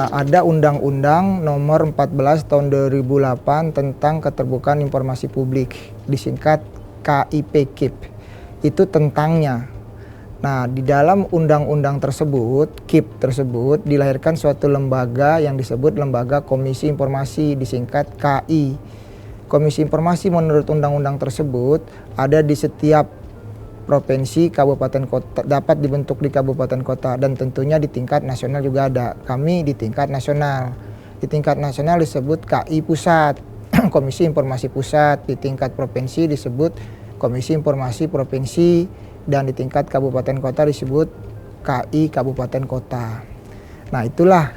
ada Undang-Undang Nomor 14 Tahun 2008 tentang Keterbukaan Informasi Publik, disingkat KIP-KIP. Itu tentangnya. Nah, di dalam undang-undang tersebut, KIP tersebut, dilahirkan suatu lembaga yang disebut Lembaga Komisi Informasi, disingkat KI. Komisi Informasi menurut undang-undang tersebut ada di setiap provinsi, kabupaten, kota, dapat dibentuk di kabupaten kota, dan tentunya di tingkat nasional juga ada. Kami di tingkat nasional. Di tingkat nasional disebut KI Pusat, Komisi Informasi Pusat. Di tingkat provinsi disebut Komisi Informasi Provinsi, dan di tingkat kabupaten kota disebut KI Kabupaten Kota. Nah, itulah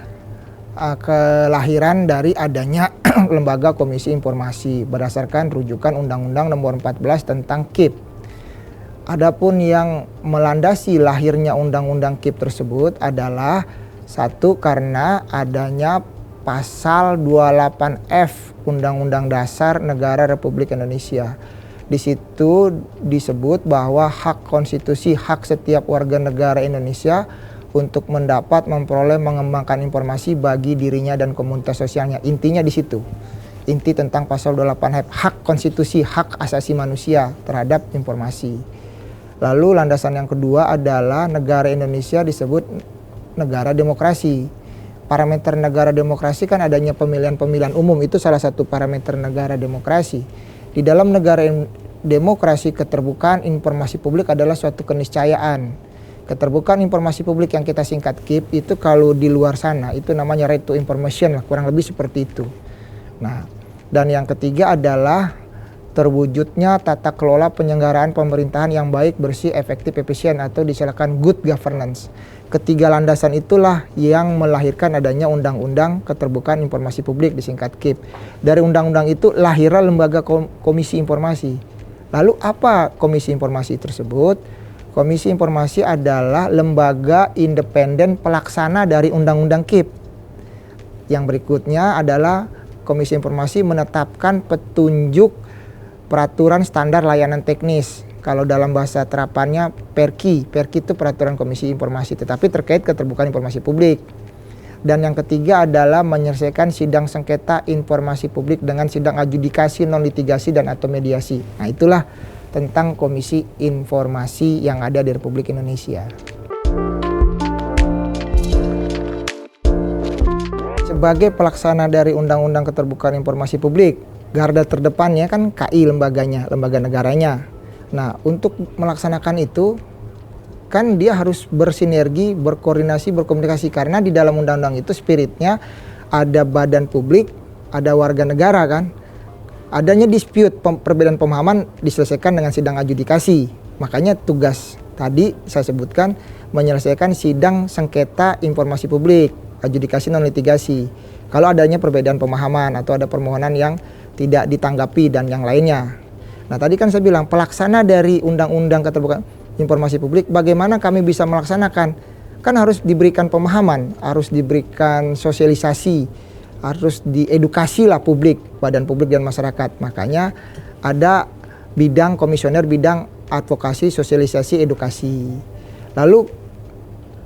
kelahiran dari adanya Lembaga Komisi Informasi berdasarkan rujukan Undang-Undang Nomor 14 tentang KIP. Adapun yang melandasi lahirnya Undang-Undang KIP tersebut adalah satu, karena adanya Pasal 28F Undang-Undang Dasar Negara Republik Indonesia. Di situ disebut bahwa hak konstitusi, hak setiap warga negara Indonesia untuk mendapat, memperoleh, mengembangkan informasi bagi dirinya dan komunitas sosialnya. Intinya di situ. Inti tentang pasal 28F, hak konstitusi, hak asasi manusia terhadap informasi. Lalu landasan yang kedua adalah negara Indonesia disebut negara demokrasi. Parameter negara demokrasi kan adanya pemilihan-pemilihan umum, itu salah satu parameter negara demokrasi. Di dalam negara demokrasi, keterbukaan informasi publik adalah suatu keniscayaan. Keterbukaan informasi publik yang kita singkat KIP itu kalau di luar sana itu namanya right to information lah, kurang lebih seperti itu. Nah, dan yang ketiga adalah terwujudnya tata kelola penyelenggaraan pemerintahan yang baik, bersih, efektif, efisien, atau disilakan good governance. Ketiga landasan itulah yang melahirkan adanya Undang-Undang Keterbukaan Informasi Publik, disingkat KIP. Dari undang-undang itu lahirlah Lembaga Komisi Informasi. Lalu apa Komisi Informasi tersebut? Komisi Informasi adalah lembaga independen pelaksana dari Undang-Undang KIP. Yang berikutnya adalah Komisi Informasi menetapkan petunjuk peraturan standar layanan teknis. Kalau dalam bahasa terapannya Perki. Perki itu peraturan Komisi Informasi, tetapi terkait keterbukaan informasi publik. Dan yang ketiga adalah menyelesaikan sidang sengketa informasi publik dengan sidang adjudikasi, non litigasi, dan atau mediasi. Nah, itulah tentang Komisi Informasi yang ada di Republik Indonesia. Sebagai pelaksana dari Undang-Undang Keterbukaan Informasi Publik, garda terdepannya kan KI lembaganya, lembaga negaranya. Nah, untuk melaksanakan itu kan dia harus bersinergi, berkoordinasi, berkomunikasi, karena di dalam undang-undang itu spiritnya ada badan publik, ada warga negara kan. Adanya dispute, perbedaan pemahaman diselesaikan dengan sidang adjudikasi. Makanya tugas tadi saya sebutkan menyelesaikan sidang sengketa informasi publik, adjudikasi non litigasi. Kalau adanya perbedaan pemahaman atau ada permohonan yang tidak ditanggapi dan yang lainnya. Nah, tadi kan saya bilang pelaksana dari Undang-Undang Keterbukaan Informasi Publik, bagaimana kami bisa melaksanakan? Kan harus diberikan pemahaman, harus diberikan sosialisasi, harus diedukasi lah publik, badan publik dan masyarakat. Makanya ada bidang komisioner bidang advokasi, sosialisasi, edukasi. Lalu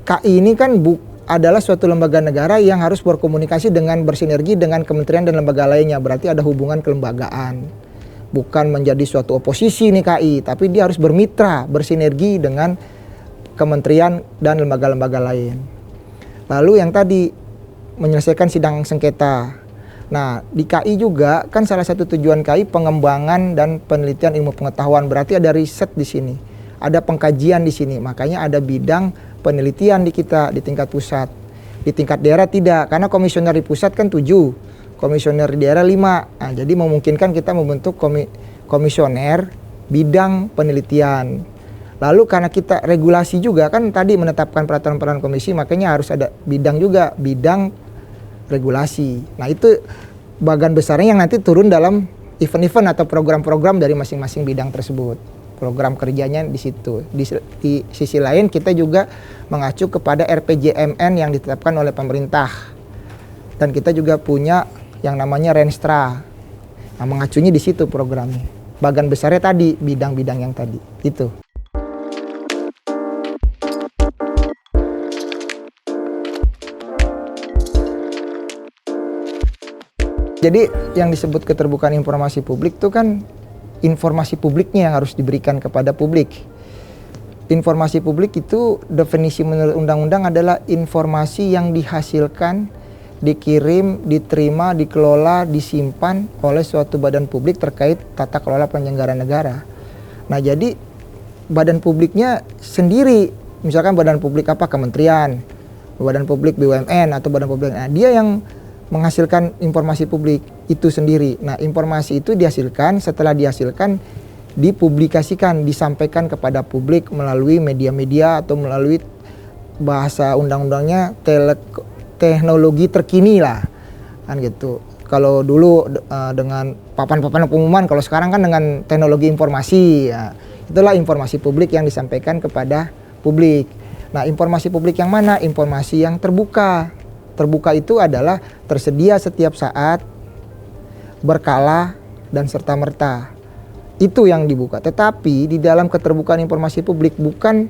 KI ini kan adalah suatu lembaga negara yang harus berkomunikasi dengan bersinergi dengan kementerian dan lembaga lainnya. Berarti ada hubungan kelembagaan. Bukan menjadi suatu oposisi nih KI, tapi dia harus bermitra, bersinergi dengan kementerian dan lembaga-lembaga lain. Lalu yang tadi menyelesaikan sidang sengketa. Nah, di KI juga kan salah satu tujuan KI pengembangan dan penelitian ilmu pengetahuan. Berarti ada riset di sini, ada pengkajian di sini. Makanya ada bidang penelitian di kita di tingkat pusat. Di tingkat daerah tidak, karena komisioner di pusat kan 7. Komisioner di daerah 5. Nah, jadi memungkinkan kita membentuk komisioner bidang penelitian. Lalu karena kita regulasi juga kan tadi menetapkan peraturan-peraturan komisi, makanya harus ada bidang juga, bidang regulasi. Nah, itu bagian besarnya yang nanti turun dalam event-event atau program-program dari masing-masing bidang tersebut. Program kerjanya di situ. Di sisi lain kita juga mengacu kepada RPJMN yang ditetapkan oleh pemerintah. Dan kita juga punya yang namanya Renstra. Nah, mengacunya di situ programnya. Bagian besarnya tadi bidang-bidang yang tadi. Itu. Jadi yang disebut keterbukaan informasi publik itu kan informasi publiknya yang harus diberikan kepada publik. Informasi publik itu definisi menurut undang-undang adalah informasi yang dihasilkan, dikirim, diterima, dikelola, disimpan oleh suatu badan publik terkait tata kelola penyelenggaraan negara. Nah, jadi badan publiknya sendiri, misalkan badan publik apa, kementerian, badan publik BUMN atau badan publik, nah dia yang menghasilkan informasi publik itu sendiri. Nah, informasi itu dihasilkan, setelah dihasilkan dipublikasikan, disampaikan kepada publik melalui media-media atau melalui bahasa undang-undangnya teknologi terkini lah, kan gitu. Kalau dulu dengan papan-papan pengumuman, kalau sekarang kan dengan teknologi informasi, ya, itulah informasi publik yang disampaikan kepada publik. Nah, informasi publik yang mana? Informasi yang terbuka. Terbuka itu adalah tersedia setiap saat, berkala, dan serta-merta. Itu yang dibuka. Tetapi di dalam keterbukaan informasi publik bukan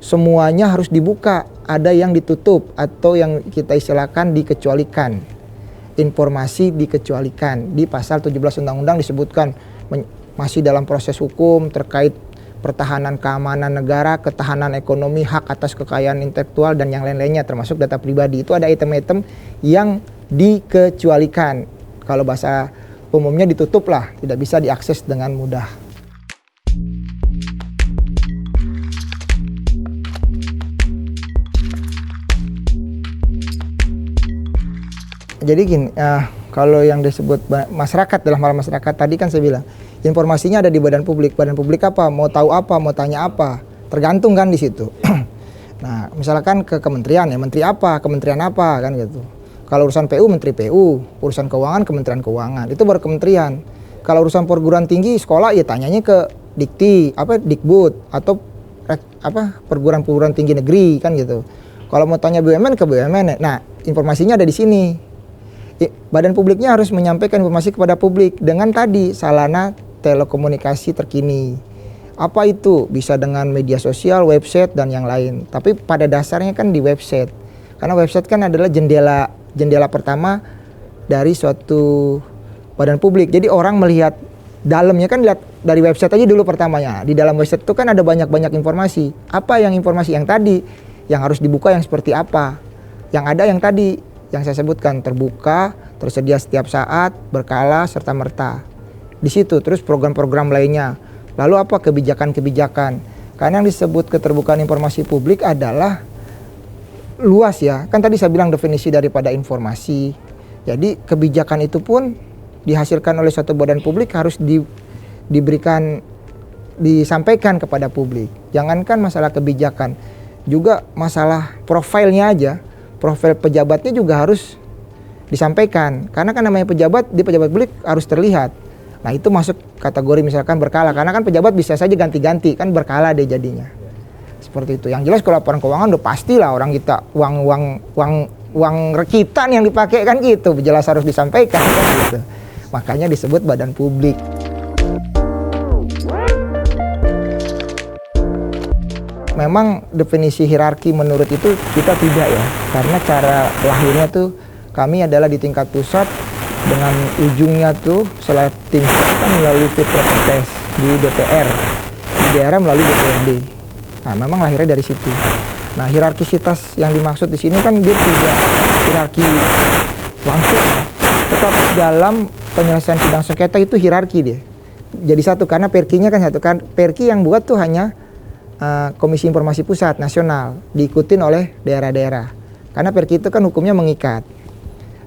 semuanya harus dibuka. Ada yang ditutup atau yang kita istilahkan dikecualikan. Informasi dikecualikan. Di pasal 17 Undang-Undang disebutkan masih dalam proses hukum terkait pertahanan keamanan negara, ketahanan ekonomi, hak atas kekayaan intelektual, dan yang lain-lainnya termasuk data pribadi. Itu ada item-item yang dikecualikan. Kalau bahasa umumnya ditutup lah, tidak bisa diakses dengan mudah. Jadi gini, kalau yang disebut masyarakat, dalam hal masyarakat tadi kan saya bilang, informasinya ada di badan publik. Badan publik apa? Mau tahu apa? Mau tanya apa? Tergantung kan di situ. Nah, misalkan ke kementerian, ya menteri apa? Kementerian apa? Kan gitu. Kalau urusan PU, Menteri PU. Urusan keuangan, Kementerian Keuangan. Itu baru kementerian. Kalau urusan perguruan tinggi, sekolah, ya tanyanya ke Dikti, Dikbud, atau perguruan tinggi negeri, kan gitu. Kalau mau tanya BUMN, ke BUMN. Nah, informasinya ada di sini. Badan publiknya harus menyampaikan informasi kepada publik dengan tadi sarana telekomunikasi terkini. Apa itu? Bisa dengan media sosial, website, dan yang lain. Tapi pada dasarnya kan di website. Karena website kan adalah jendela pertama dari suatu badan publik. Jadi orang melihat dalamnya kan lihat dari website aja dulu pertamanya. Di dalam website itu kan ada banyak informasi. Apa yang informasi yang tadi? Yang harus dibuka yang seperti apa? Yang ada yang tadi, yang saya sebutkan, terbuka, tersedia setiap saat, berkala, serta-merta. Di situ terus program-program lainnya. Lalu apa? Kebijakan-kebijakan. Karena yang disebut keterbukaan informasi publik adalah luas ya. Kan tadi saya bilang definisi daripada informasi. Jadi kebijakan itu pun dihasilkan oleh suatu badan publik harus disampaikan kepada publik. Jangankan masalah kebijakan, juga masalah profilnya aja. Profil pejabatnya juga harus disampaikan. Karena kan namanya pejabat, di pejabat publik harus terlihat. Nah, itu masuk kategori misalkan berkala. Karena kan pejabat bisa saja ganti-ganti, kan berkala deh jadinya. Seperti itu. Yang jelas kalau laporan keuangan udah pastilah orang kita uang rekitan yang dipakai kan gitu. Jelas harus disampaikan kan gitu. Makanya disebut badan publik. Memang definisi hierarki menurut itu kita tidak ya. Karena cara lahirnya tuh kami adalah di tingkat pusat dengan ujungnya tuh setelah tingkat kan melalui fit proper test di DPR, di daerah melalui DPRD. Nah, memang lahirnya dari situ. Nah, hierarkisitas yang dimaksud di sini kan dia tidak hierarki langsung, tetapi dalam penyelesaian sidang sengketa itu hierarki dia. Jadi satu karena perkinya kan satu kan. Perki yang buat tuh hanya Komisi Informasi Pusat Nasional, diikutin oleh daerah-daerah. Karena perki itu kan hukumnya mengikat.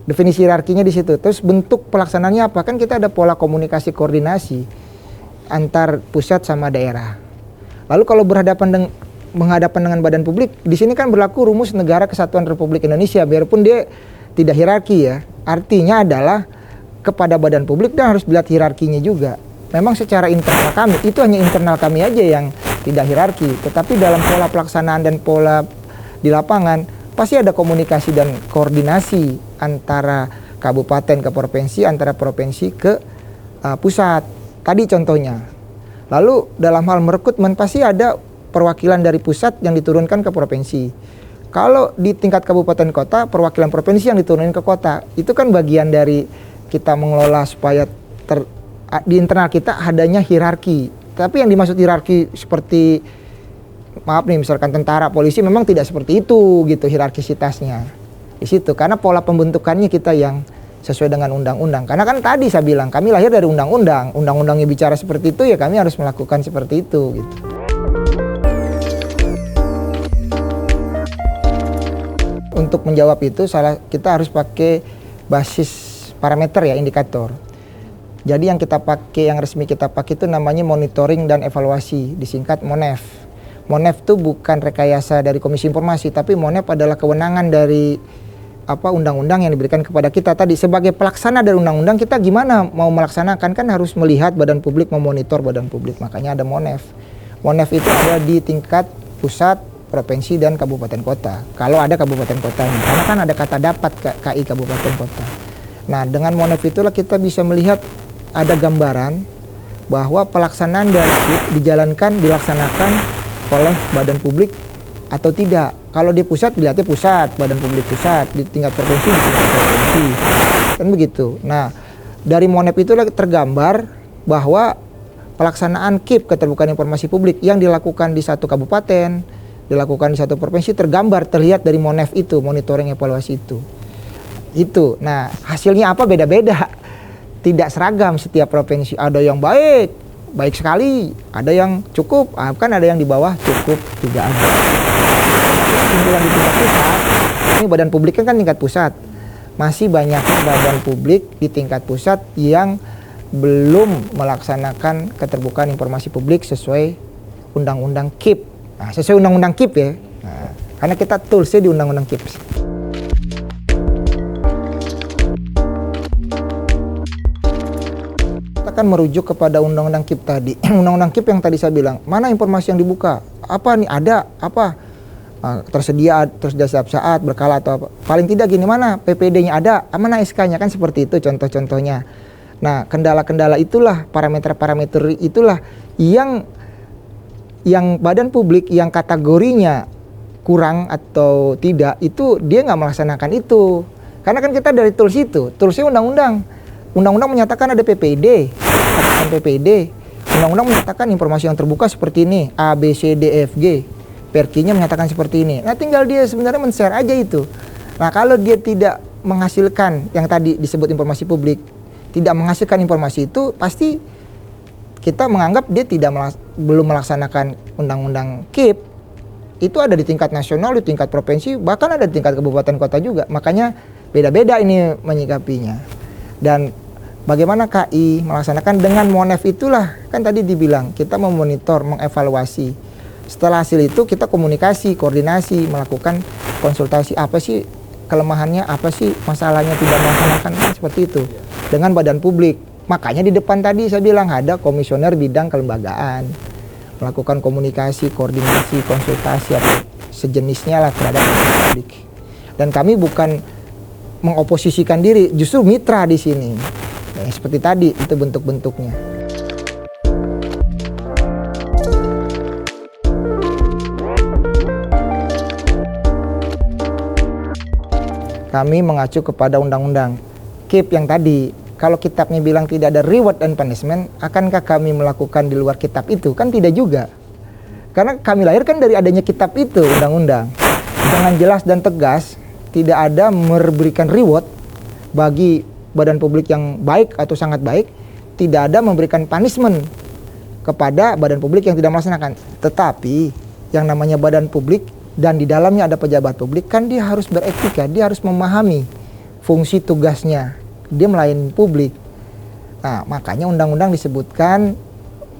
Definisi hierarkinya di situ. Terus bentuk pelaksanaannya apa? Kan kita ada pola komunikasi koordinasi antar pusat sama daerah. Lalu kalau menghadapan dengan badan publik, di sini kan berlaku rumus Negara Kesatuan Republik Indonesia, biarpun dia tidak hierarki ya. Artinya adalah kepada badan publik dan harus dilihat hierarkinya juga. Memang secara internal kami, itu hanya internal kami aja yang tidak hierarki. Tetapi dalam pola pelaksanaan dan pola di lapangan, pasti ada komunikasi dan koordinasi antara kabupaten ke provinsi, antara provinsi ke pusat. Tadi contohnya. Lalu dalam hal merekrutmen pasti ada perwakilan dari pusat yang diturunkan ke provinsi. Kalau di tingkat kabupaten kota, perwakilan provinsi yang diturunkan ke kota. Itu kan bagian dari kita mengelola supaya di internal kita adanya hierarki. Tapi yang dimaksud hierarki seperti maaf nih misalkan tentara, polisi memang tidak seperti itu gitu hierarkisitasnya di situ, karena pola pembentukannya kita yang sesuai dengan undang-undang. Karena kan tadi saya bilang kami lahir dari undang-undang, undang-undangnya bicara seperti itu ya kami harus melakukan seperti itu gitu. Untuk menjawab itu kita harus pakai basis parameter ya, indikator. Jadi yang kita pakai, yang resmi kita pakai itu namanya monitoring dan evaluasi, disingkat MONEV. MONEV itu bukan rekayasa dari Komisi Informasi, tapi MONEV adalah kewenangan dari undang-undang yang diberikan kepada kita tadi. Sebagai pelaksana dari undang-undang, kita gimana mau melaksanakan, kan harus melihat badan publik, memonitor badan publik, makanya ada MONEV. MONEV itu ada di tingkat pusat, provinsi, dan kabupaten kota. Kalau ada kabupaten kotanya, karena kan ada kata dapat KI kabupaten kota. Nah, dengan MONEV itulah kita bisa melihat ada gambaran bahwa pelaksanaan dan dilaksanakan oleh badan publik atau tidak. Kalau di pusat dilihatnya pusat, badan publik pusat, di tingkat provinsi di tingkat provinsi, kan begitu. Nah, dari MONEV itu tergambar bahwa pelaksanaan KIP, keterbukaan informasi publik, yang dilakukan di satu kabupaten, dilakukan di satu provinsi, tergambar, terlihat dari MONEV itu, monitoring evaluasi itu. Nah, hasilnya apa? Beda-beda, tidak seragam setiap provinsi. Ada yang baik sekali, ada yang cukup, kan ada yang di bawah cukup, tidak ada. Kesimpulan di tingkat pusat, ini badan publik kan tingkat pusat, masih banyaknya badan publik di tingkat pusat yang belum melaksanakan keterbukaan informasi publik sesuai undang-undang KIP. Nah, sesuai undang-undang KIP ya, nah, karena kita toolsnya di undang-undang KIP. Kita kan merujuk kepada undang-undang KIP tadi. Undang-undang KIP yang tadi saya bilang, mana informasi yang dibuka? Apa nih, ada apa? Tersedia setiap saat, berkala atau apa. Paling tidak gini, mana PPD-nya ada, mana SK-nya, kan seperti itu contoh-contohnya. Nah, kendala-kendala itulah, parameter-parameter itulah yang badan publik yang kategorinya kurang atau tidak, itu dia nggak melaksanakan itu. Karena kan kita dari tools itu, toolsnya undang-undang. Undang-undang menyatakan ada PPD, undang-undang menyatakan informasi yang terbuka seperti ini, A, B, C, D, F, G. Perkinya menyatakan seperti ini. Nah, tinggal dia sebenarnya men-share aja itu. Nah, kalau dia tidak menghasilkan yang tadi disebut informasi publik, tidak menghasilkan informasi itu, pasti kita menganggap dia belum melaksanakan undang-undang KIP. Itu ada di tingkat nasional, di tingkat provinsi, bahkan ada di tingkat kabupaten kota juga. Makanya beda-beda ini menyikapinya. Dan bagaimana KI melaksanakan dengan MONEV itulah, kan tadi dibilang kita memonitor, mengevaluasi. Setelah hasil itu kita komunikasi, koordinasi, melakukan konsultasi, apa sih kelemahannya, apa sih masalahnya tidak melaksanakan, kan seperti itu dengan badan publik. Makanya di depan tadi saya bilang ada komisioner bidang kelembagaan, melakukan komunikasi, koordinasi, konsultasi atau sejenisnya lah terhadap publik. Dan kami bukan mengoposisikan diri, justru mitra di sini. Ya, seperti tadi itu bentuk-bentuknya. Kami mengacu kepada undang-undang KIP yang tadi. Kalau kitabnya bilang tidak ada reward and punishment, akankah kami melakukan di luar kitab itu? Kan tidak juga. Karena kami lahir kan dari adanya kitab itu, undang-undang. Dengan jelas dan tegas, tidak ada memberikan reward bagi badan publik yang baik atau sangat baik, tidak ada memberikan punishment kepada badan publik yang tidak melaksanakan. Tetapi yang namanya badan publik dan di dalamnya ada pejabat publik, kan dia harus beretika, dia harus memahami fungsi tugasnya, dia melayani publik. Nah, makanya undang-undang disebutkan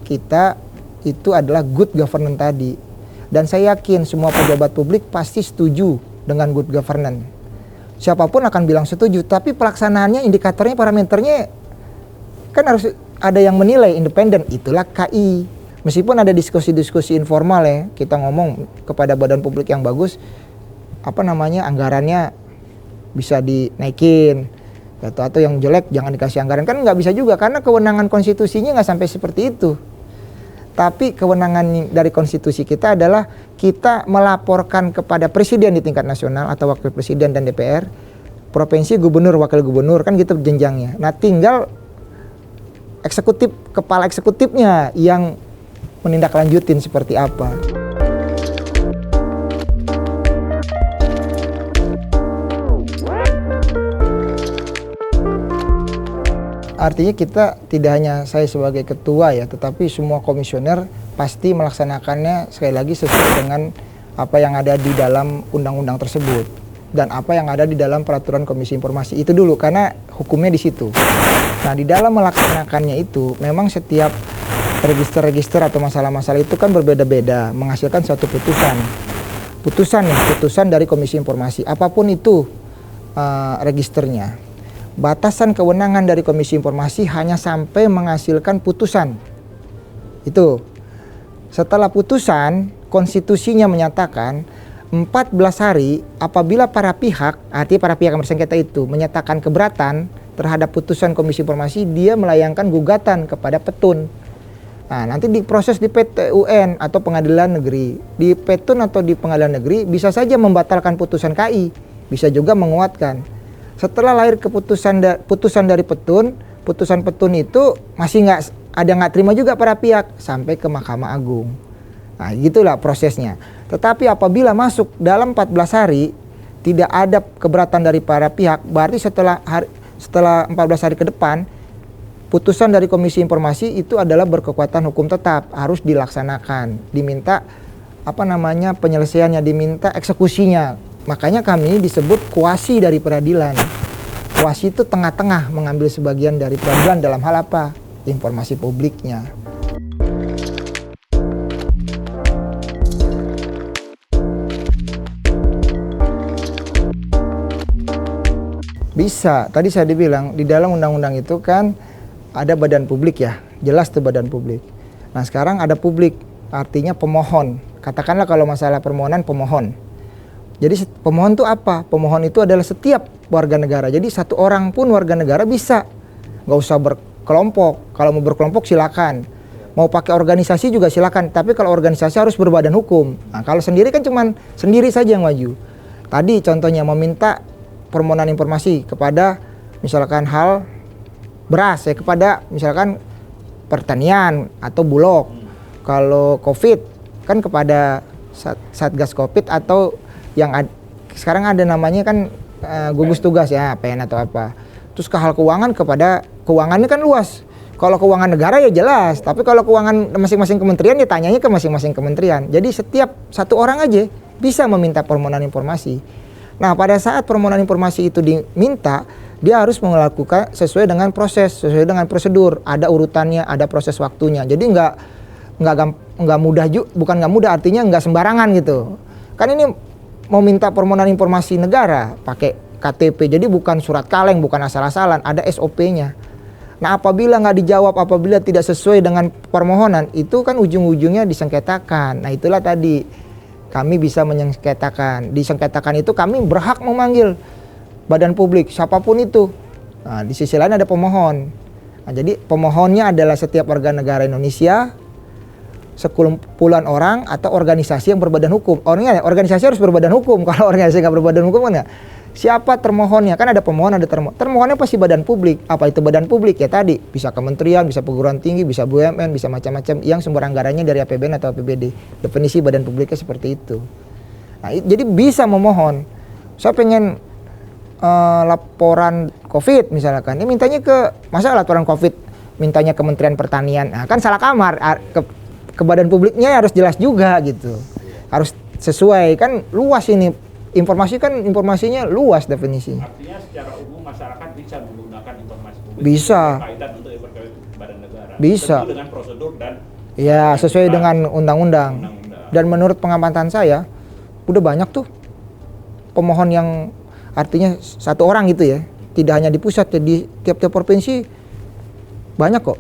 kita itu adalah good governance tadi. Dan saya yakin semua pejabat publik pasti setuju dengan good governance. Siapapun akan bilang setuju, tapi pelaksanaannya, indikatornya, parameternya kan harus ada yang menilai independen, itulah KI. Meskipun ada diskusi-diskusi informal ya, kita ngomong kepada badan publik yang bagus, anggarannya bisa dinaikin, atau yang jelek jangan dikasih anggaran, kan nggak bisa juga, karena kewenangan konstitusinya nggak sampai seperti itu. Tapi kewenangan dari konstitusi kita adalah kita melaporkan kepada presiden di tingkat nasional atau wakil presiden dan DPR provinsi, gubernur, wakil gubernur, kan gitu jenjangnya. Nah tinggal eksekutif, kepala eksekutifnya yang menindaklanjutin seperti apa. Artinya kita tidak hanya saya sebagai ketua ya, tetapi semua komisioner pasti melaksanakannya sekali lagi sesuai dengan apa yang ada di dalam undang-undang tersebut dan apa yang ada di dalam peraturan Komisi Informasi itu dulu, karena hukumnya di situ. Nah di dalam melaksanakannya itu memang setiap register-register atau masalah-masalah itu kan berbeda-beda menghasilkan suatu putusan dari Komisi Informasi apapun itu registernya. Batasan kewenangan dari Komisi Informasi hanya sampai menghasilkan putusan. Itu. Setelah putusan, konstitusinya menyatakan 14 hari apabila para pihak, artinya para pihak yang bersengketa itu menyatakan keberatan terhadap putusan Komisi Informasi, dia melayangkan gugatan kepada Petun. Nah, nanti diproses di PT UN atau Pengadilan Negeri. Di Petun atau di Pengadilan Negeri bisa saja membatalkan putusan KI, bisa juga menguatkan. Setelah lahir putusan dari Petun, putusan Petun itu masih nggak terima juga para pihak sampai ke Mahkamah Agung. Nah, gitulah prosesnya. Tetapi apabila masuk dalam 14 hari tidak ada keberatan dari para pihak, berarti setelah 14 hari ke depan putusan dari Komisi Informasi itu adalah berkekuatan hukum tetap, harus dilaksanakan, diminta penyelesaiannya, diminta eksekusinya. Makanya kami disebut kuasi dari peradilan. Kuasi itu tengah-tengah mengambil sebagian dari peradilan dalam hal apa? Informasi publiknya. Bisa, tadi saya dibilang di dalam undang-undang itu kan ada badan publik ya, jelas tuh badan publik. Nah sekarang ada publik, artinya pemohon. Katakanlah kalau masalah permohonan pemohon. Jadi pemohon itu apa? Pemohon itu adalah setiap warga negara. Jadi satu orang pun warga negara bisa. Nggak usah berkelompok. Kalau mau berkelompok silakan. Mau pakai organisasi juga silakan. Tapi kalau organisasi harus berbadan hukum. Nah, kalau sendiri kan cuman sendiri saja yang maju. Tadi contohnya meminta permohonan informasi kepada misalkan hal beras ya, kepada misalkan pertanian atau Bulog. Kalau COVID kan kepada Satgas COVID atau yang sekarang ada namanya kan gugus tugas ya, PN atau apa. Terus ke hal keuangan, kepada keuangannya kan luas. Kalau keuangan negara ya jelas, tapi kalau keuangan masing-masing kementerian ya tanyanya ke masing-masing kementerian. Jadi setiap satu orang aja bisa meminta permohonan informasi. Nah pada saat permohonan informasi itu diminta, dia harus melakukan sesuai dengan proses, sesuai dengan prosedur. Ada urutannya, ada proses waktunya. Jadi nggak mudah juga, bukan nggak mudah, artinya nggak sembarangan gitu. Kan ini mau minta permohonan informasi negara pakai KTP, jadi bukan surat kaleng, bukan asal-asalan, ada SOP-nya. Nah apabila nggak dijawab, apabila tidak sesuai dengan permohonan, itu kan ujung-ujungnya disengketakan. Nah itulah tadi kami bisa menyengketakan. Disengketakan itu kami berhak memanggil badan publik, siapapun itu. Nah di sisi lain ada pemohon. Nah, jadi pemohonnya adalah setiap warga negara Indonesia, sekumpulan orang atau organisasi yang berbadan hukum. Organisasi harus berbadan hukum. Kalau organisasi nggak berbadan hukum kan nggak. Siapa termohonnya? Kan ada pemohon, ada termohon. Termohonnya pasti badan publik. Apa itu badan publik? Ya tadi bisa kementerian, bisa perguruan tinggi, bisa BUMN, bisa macam-macam yang sumber anggarannya dari APBN atau APBD. Definisi badan publiknya seperti itu. Nah, jadi bisa memohon. Saya pengen laporan COVID misalkan. Ini mintanya masa laporan COVID mintanya Kementerian Pertanian. Nah, kan salah kamar. Ke badan publiknya harus jelas juga gitu. Harus sesuai, kan luas ini. Informasinya luas definisi. Artinya secara umum masyarakat bisa menggunakan informasi publik. Bisa. Berkaitan untuk badan negara. Bisa. Tentu dengan prosedur dan ya sesuai dengan undang-undang. Dan menurut pengamatan saya udah banyak tuh pemohon yang artinya satu orang gitu ya. Tidak hanya di pusat ya, di tiap-tiap provinsi banyak kok.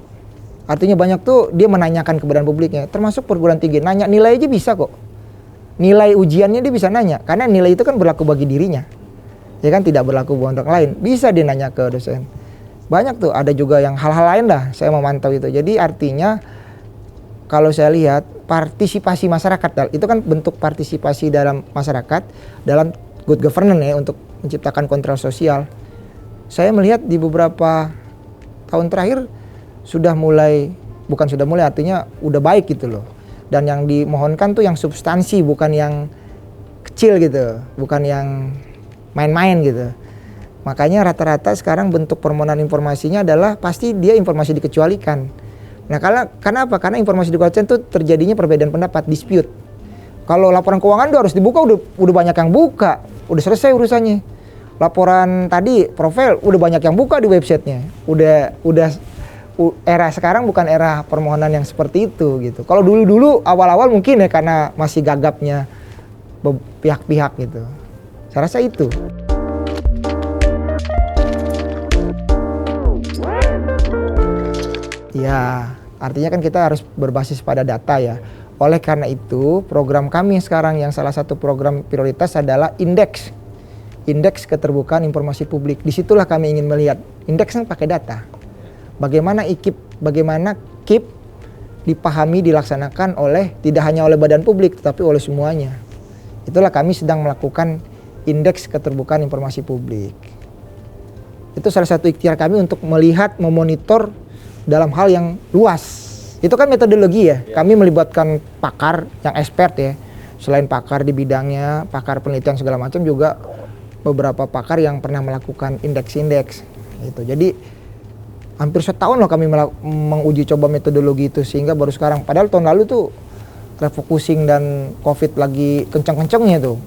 Artinya banyak tuh dia menanyakan ke badan publiknya, termasuk perguruan tinggi. Nanya nilai aja bisa kok. Nilai ujiannya dia bisa nanya, karena nilai itu kan berlaku bagi dirinya. Ya kan tidak berlaku buat orang lain. Bisa dia nanya ke dosen. Banyak tuh, ada juga yang hal-hal lain lah saya memantau itu. Jadi artinya kalau saya lihat partisipasi masyarakat, itu kan bentuk partisipasi dalam masyarakat dalam good governance ya, untuk menciptakan kontrol sosial. Saya melihat di beberapa tahun terakhir sudah mulai, bukan sudah mulai, artinya udah baik gitu loh. Dan yang dimohonkan tuh yang substansi, bukan yang kecil gitu, bukan yang main-main gitu. Makanya rata-rata sekarang bentuk permohonan informasinya adalah pasti dia informasi dikecualikan. Nah, karena apa? Karena informasi dikecualikan itu terjadinya perbedaan pendapat, dispute. Kalau laporan keuangan udah harus dibuka, udah banyak yang buka, udah selesai urusannya. Laporan tadi profil udah banyak yang buka di websitenya. Era sekarang bukan era permohonan yang seperti itu gitu. Kalau dulu awal-awal mungkin ya karena masih gagapnya pihak-pihak gitu. Saya rasa itu. Ya, artinya kan kita harus berbasis pada data ya. Oleh karena itu, program kami sekarang yang salah satu program prioritas adalah indeks keterbukaan informasi publik. Disitulah kami ingin melihat indeksnya pakai data. Bagaimana KIP dipahami, dilaksanakan oleh tidak hanya oleh badan publik tetapi oleh semuanya. Itulah kami sedang melakukan indeks keterbukaan informasi publik. Itu salah satu ikhtiar kami untuk melihat, memonitor dalam hal yang luas. Itu kan metodologi ya. Kami melibatkan pakar yang expert ya. Selain pakar di bidangnya, pakar penelitian segala macam, juga beberapa pakar yang pernah melakukan indeks-indeks gitu. Jadi hampir setahun loh kami menguji coba metodologi itu, sehingga baru sekarang, padahal tahun lalu tuh refocusing dan COVID lagi kencang-kencangnya tuh.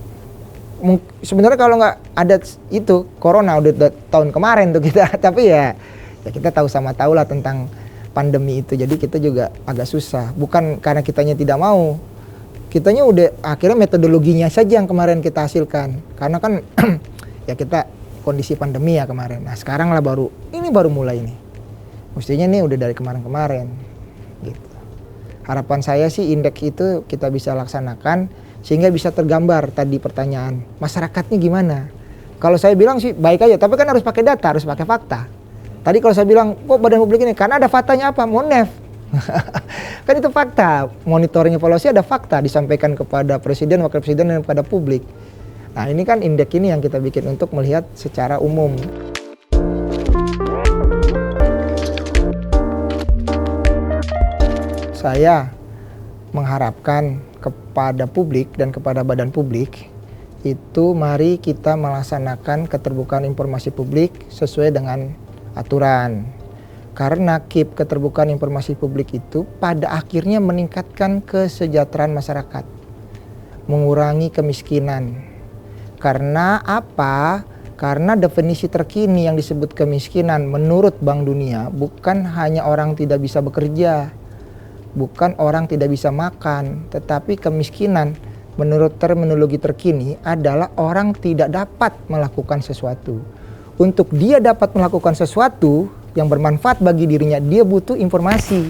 Sebenarnya kalau nggak ada itu corona udah tahun kemarin tuh kita, tapi ya kita tahu lah tentang pandemi itu. Jadi kita juga agak susah, bukan karena kitanya tidak mau, kitanya udah akhirnya metodologinya saja yang kemarin kita hasilkan, karena kan ya kita kondisi pandemi ya kemarin. Nah sekarang lah baru mulai nih. Mestinya nih udah dari kemarin-kemarin gitu. Harapan saya sih indeks itu kita bisa laksanakan sehingga bisa tergambar tadi pertanyaan masyarakatnya gimana. Kalau saya bilang sih baik aja, tapi kan harus pakai data, harus pakai fakta. Tadi kalau saya bilang kok badan publik ini, karena ada faktanya apa? Monef. Kan itu fakta, monitoring evaluasi ada fakta disampaikan kepada presiden, wakil presiden, dan kepada publik. Nah ini kan indeks ini yang kita bikin untuk melihat secara umum. Saya mengharapkan kepada publik dan kepada badan publik itu, mari kita melaksanakan keterbukaan informasi publik sesuai dengan aturan. Karena KIP keterbukaan informasi publik itu pada akhirnya meningkatkan kesejahteraan masyarakat, mengurangi kemiskinan. Karena apa? Karena definisi terkini yang disebut kemiskinan menurut Bank Dunia bukan hanya orang tidak bisa bekerja, bukan orang tidak bisa makan, tetapi kemiskinan menurut terminologi terkini adalah orang tidak dapat melakukan sesuatu. Untuk dia dapat melakukan sesuatu yang bermanfaat bagi dirinya, dia butuh informasi.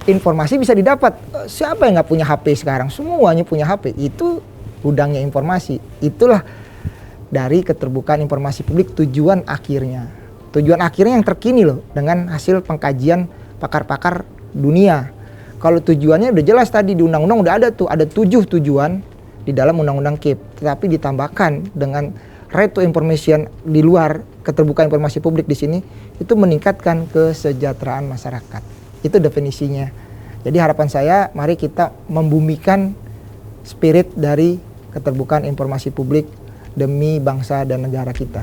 Informasi bisa didapat. Siapa yang nggak punya HP sekarang? Semuanya punya HP. Itu gudangnya informasi. Itulah dari keterbukaan informasi publik tujuan akhirnya. Tujuan akhirnya yang terkini loh, dengan hasil pengkajian pakar-pakar dunia. Kalau tujuannya udah jelas tadi di undang-undang udah ada tuh, ada 7 tujuan di dalam undang-undang KIP. Tetapi ditambahkan dengan right to information di luar keterbukaan informasi publik di sini, itu meningkatkan kesejahteraan masyarakat. Itu definisinya. Jadi harapan saya, mari kita membumikan spirit dari keterbukaan informasi publik demi bangsa dan negara kita.